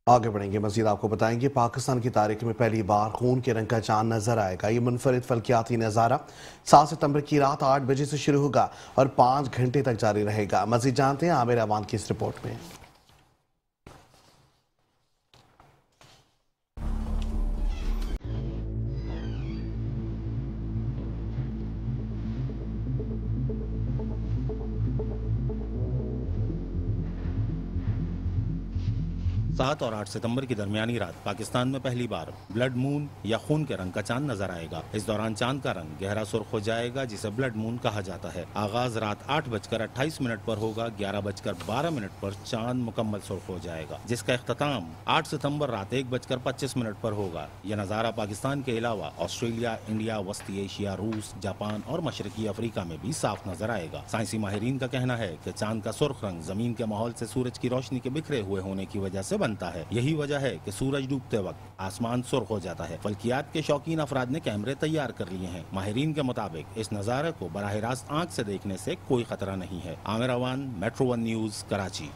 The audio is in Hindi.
आगे बढ़ेंगे। मजीद आपको बताएंगे पाकिस्तान की तारीख में पहली बार खून के रंग का चांद नजर आएगा। ये मुनफरिद फल्कियाती नज़ारा 7 सितंबर की रात 8 बजे से शुरू होगा और 5 घंटे तक जारी रहेगा। मजीद जानते हैं आमिर अवान की इस रिपोर्ट में। 7 और 8 सितंबर की दरमियानी रात पाकिस्तान में पहली बार ब्लड मून या खून के रंग का चांद नजर आएगा। इस दौरान चांद का रंग गहरा सुर्ख हो जाएगा, जिसे ब्लड मून कहा जाता है। आगाज रात 8:28 पर होगा। 11:12 पर चांद मुकम्मल सुर्ख हो जाएगा, जिसका इख्तिताम 8 सितंबर रात 1:25 पर होगा। यह नज़ारा पाकिस्तान के अलावा ऑस्ट्रेलिया, इंडिया, वस्ती एशिया, रूस, जापान और मशरकी अफ्रीका में भी साफ नजर आएगा। साइंसी माहिरीन का कहना है कि चांद का सुर्ख रंग जमीन के माहौल से सूरज की रोशनी के बिखरे हुए होने की वजह से बनता है। यही वजह है कि सूरज डूबते वक्त आसमान सुर्ख हो जाता है। फल्कियात के शौकीन अफराद ने कैमरे तैयार कर लिए हैं। माहिरीन के मुताबिक इस नज़ारे को बराह रास्त आंख से देखने से कोई खतरा नहीं है। Aamir Awan, metro 1 news, Karachi.